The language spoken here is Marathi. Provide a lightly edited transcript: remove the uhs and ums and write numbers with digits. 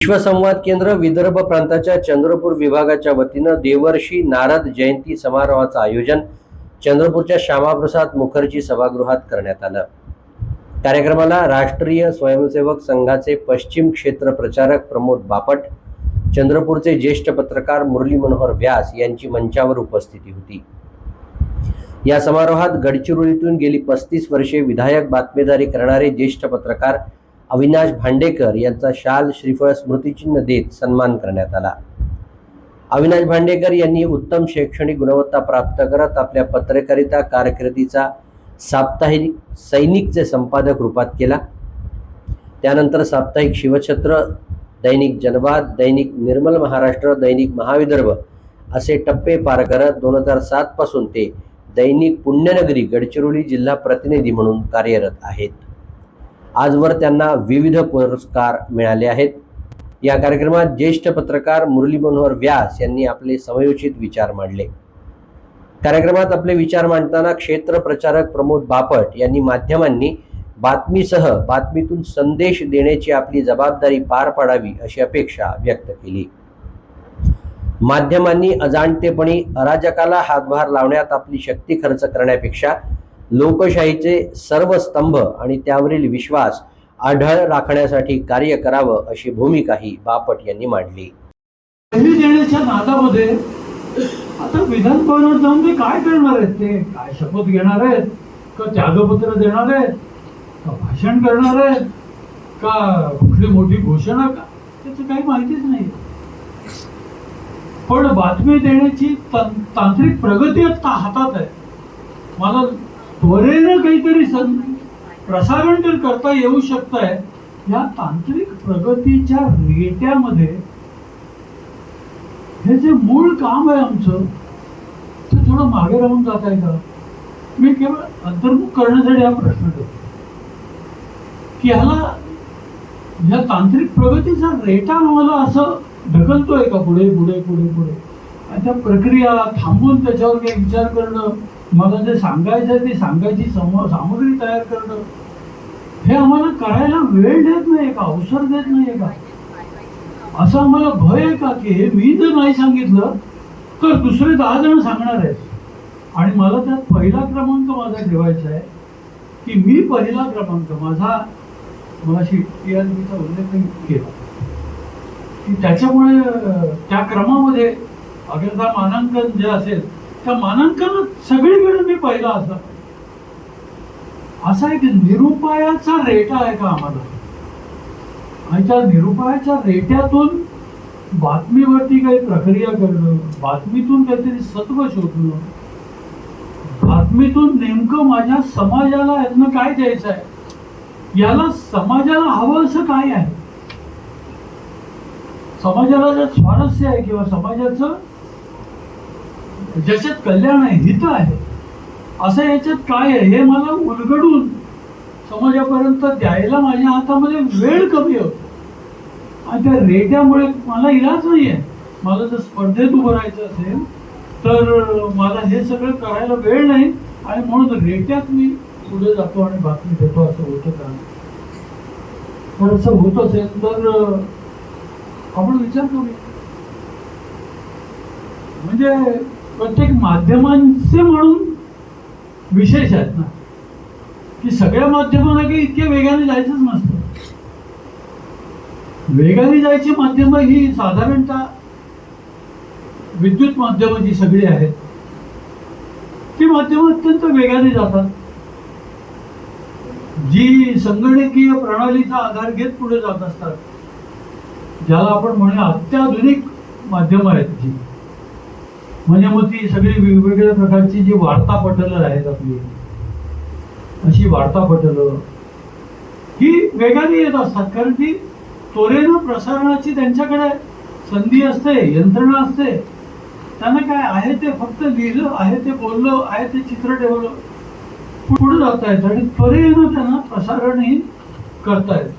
विश्वसंवाद केंद्र विदर्भ प्रांताच्या चंद्रपूर विभागाच्या वतीनं देवर्षी नारद जयंती समारोहाचं आयोजन चंद्रपूरच्या श्यामाप्रसाद मुखर्जी सभागृहात करण्यात आलं। कार्यक्रमाला राष्ट्रीय स्वयंसेवक संघाचे पश्चिम क्षेत्र प्रचारक प्रमोद बापट, चंद्रपूरचे ज्येष्ठ पत्रकार मुरली मनोहर व्यास यांची मंचावर उपस्थिती होती। या समारोहात गडचिरोलीतून गेली 35 वर्षे विधायक बातमीदारी करणारे ज्येष्ठ पत्रकार अविनाश भांडेकर यांचा शाल श्रीफळ स्मृतिचिन्ह देत सन्मान करण्यात आला। अविनाश भांडेकर यांनी उत्तम शैक्षणिक गुणवत्ता प्राप्त करत आपल्या पत्रकारिता कारकिर्दीचा साप्ताहिक सैनिकचे संपादक रूपात केला। त्यानंतर साप्ताहिक शिवछत्र, दैनिक जनवाद, दैनिक निर्मल महाराष्ट्र, दैनिक महाविदर्भ असे टप्पे पार करत 2007 पासून ते दैनिक पुण्यनगरी गडचिरोली जिल्हा प्रतिनिधी म्हणून कार्यरत आहेत। आजवर त्यांना विविध पुरस्कार मिळाले आहेत। या कार्यक्रमात ज्येष्ठ पत्रकार मुरली मनोहर व्यास यांनी आपले समयोचित विचार मांडले। कार्यक्रमात आपले विचार मांडताना क्षेत्र प्रचारक प्रमोद बापट यांनी माध्यमांनी बातमीसह बातमीतून संदेश देण्याची आपली जबाबदारी पार पाडावी अशी अपेक्षा व्यक्त केली। माध्यमांनी अजाणतेपणी अराजकाला हातभार लावण्यात आपली शक्ती खर्च करण्यापेक्षा लोकशाहीचे सर्व स्तंभ आणि त्यावरील विश्वास अढळ राखण्यासाठी कार्य करावं अशी भूमिकाही बापट यांनी मांडली। देण्याच्या नादामध्ये आता विधान भवनात जाऊन ते काय करणार आहेत? ते काय शपथ घेणार आहेत का त्यागपत्र देणार आहेत का भाषण करणार आहेत का कुठली मोठी घोषणा का त्याचं काही माहितीच नाही। पण बातमी देण्याची तांत्रिक प्रगती आता हातात आहे। मला त्वरेनं काहीतरी प्रसारण तर करता येऊ शकतंय। या तांत्रिक प्रगतीच्या रेट्यामध्ये हे जे मूळ काम आहे आमचं ते थोडं मागे राहून जात आहे का? मी केवळ अंतर्मुख करण्यासाठी हा प्रश्न करतो की ह्याला या तांत्रिक प्रगतीचा रेटा आम्हाला असं ढकलतोय का पुढे पुढे पुढे पुढे? आणि त्या प्रक्रिया थांबून त्याच्यावर काही विचार करणं, मला जे सांगायचं आहे ते सांगायची सामग्री तयार करणं, हे आम्हाला करायला वेळ देत नाही का, अवसर देत नाही का? असं आम्हाला भय आहे का की हे मी जर नाही सांगितलं तर दुसरे 10 जण सांगणार आहेत आणि मला त्यात पहिला क्रमांक माझा ठेवायचा आहे की मी पहिला क्रमांक माझा मगाशी टीआरपीचा उल्लेख केला की त्याच्यामुळे त्या क्रमामध्ये अग्रता मानांकन जे असेल त्या मानांकनात सगळीकडे मी पहिला असा एक निरुपायाचा रेटा आहे का आम्हाला? आणि त्या निरुपायाच्या रेट्यातून बातमीवरती काही प्रक्रिया करणं, बातमीतून काहीतरी सत्व शोधणं, बातमीतून नेमकं माझ्या समाजाला यातनं काय द्यायचं आहे, याला समाजाला हवं असं काय आहे, समाजाला जर स्वारस्य आहे किंवा समाजाचं ज्याच्यात कल्याण आहे, हित आहे, असं याच्यात काय आहे हे मला उलगडून समाजापर्यंत द्यायला माझ्या हातामध्ये वेळ कमी होतो। आणि त्या रेट्यामुळे मला इलाज नाही आहे। मला जर स्पर्धेत उभं राहायचं असेल तर मला हे सगळं करायला वेळ नाही आणि म्हणून रेट्यात मी पुढे जातो आणि बातमी देतो। असं होतं का? पण असं होत असेल तर आपण विचार करूया। म्हणजे प्रत्येक माध्यमांचे म्हणून विशेष आहेत ना की सगळ्या माध्यमांना काही इतके वेगाने जायचंच नसतं। वेगाने जायची माध्यमं ही साधारणतः विद्युत माध्यमं जी सगळी आहेत ती माध्यमं अत्यंत वेगाने जातात। जी संगणकीय प्रणालीचा आधार घेत पुढे जात असतात, ज्याला आपण म्हणूया अत्याधुनिक माध्यमं आहेत जी, म्हणजे मग ती सगळी वेगवेगळ्या प्रकारची जी वार्तापटलं आहेत आपली, अशी वार्तापटलं ही वेगाने येत असतात कारण ती त्वरेनं प्रसारणाची त्यांच्याकडे संधी असते, यंत्रणा असते। त्यांना काय आहे ते फक्त लिहिलं, आहे ते बोललं, आहे ते चित्र ठेवलं, पुढे जात आहेत आणि त्वरेनं त्यांना प्रसारणही करता येतं।